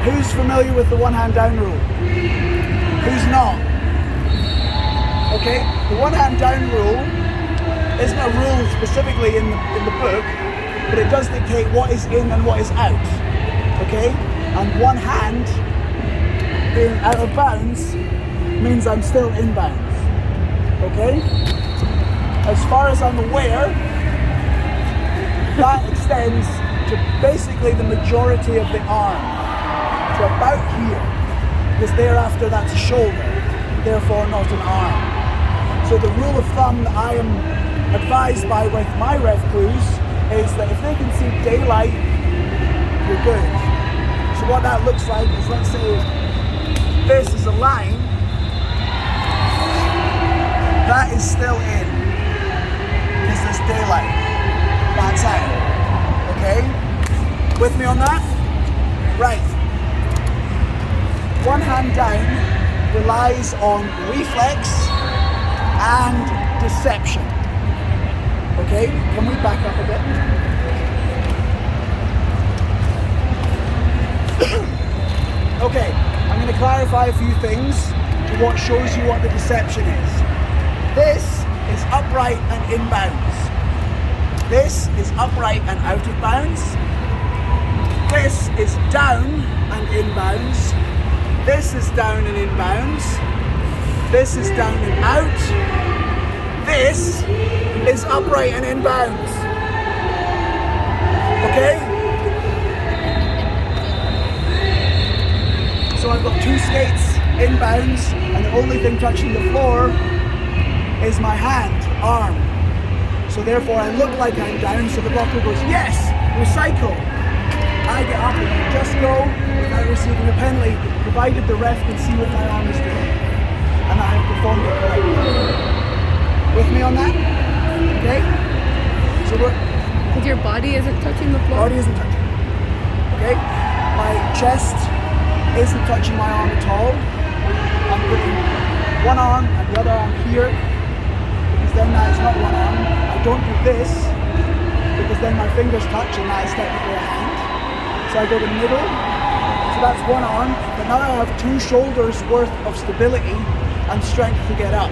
Who's familiar with the one hand down rule? Who's not? Okay, the one hand down rule isn't a rule specifically in the book, but it does dictate what is in and what is out. Okay, and one hand being out of bounds means I'm still in bounds. Okay, as far as I'm aware, that extends to basically the majority of the arm, to about here, because thereafter that's a shoulder, therefore not an arm. So the rule of thumb that I am advised by with my rev crews is that if they can see daylight, you're good. So what that looks like is, let's say this is a line, that is still in, because there's daylight. That's out. Okay? With me on that? Right. One hand down relies on reflex and deception. Okay? Can we back up a bit? Okay, I'm going to clarify a few things to what shows you what the deception is. This is upright and inbounds. This is upright and out of bounds. This is down and inbounds. This is down and inbounds. This is down and out. This is upright and inbounds. Okay? So I've got two skates inbounds, and the only thing touching the floor is my hand, arm. So therefore I look like I'm down, so the blocker goes, yes, recycle. I get up and I just go without receiving a penalty, provided the ref can see what my arm is doing. And I have performed it correctly. With me on that? Okay? So because your body isn't touching the floor? Body isn't touching. Okay? My chest isn't touching my arm at all. I'm putting one arm and the other arm here, because then that is not one arm. I don't do this, because then my fingers touch and that is technically a hand. So I go to middle, so that's one arm, but now I have two shoulders worth of stability and strength to get up.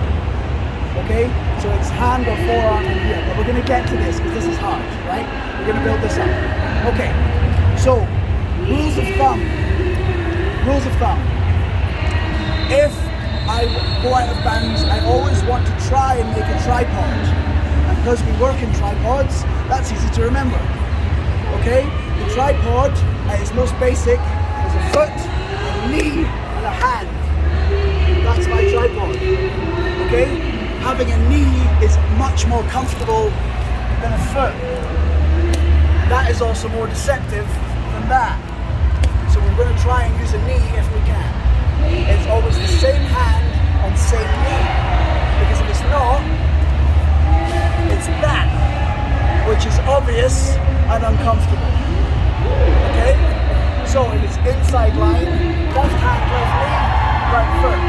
Okay? So it's hand or forearm in here, but we're going to get to this because this is hard, right? We're going to build this up. Okay, so rules of thumb. Rules of thumb. If I go out of bounds, I always want to try and make a tripod. And because we work in tripods, that's easy to remember. Okay? The tripod, at its most basic, is a foot, a knee, and a hand. That's my tripod. Okay? Having a knee is much more comfortable than a foot. That is also more deceptive than that. So we're going to try and use a knee if we can. It's always the same hand and same knee. Because if it's not, it's that, which is obvious and uncomfortable. Okay? So if it's inside line, left hand, left knee, right foot.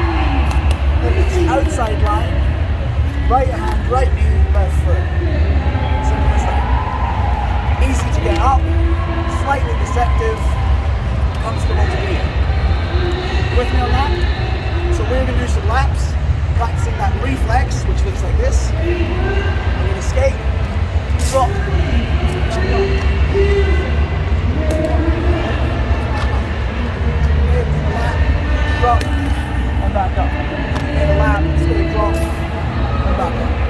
If it's outside line, right hand, right knee, left foot. Simple as that. Easy to get up, slightly deceptive, comfortable to be in. With me on that? So we're going to do some laps, practicing that reflex, which looks like this. We're going to skate, drop, drop, and back up. In a lap, skate, drop, and back up.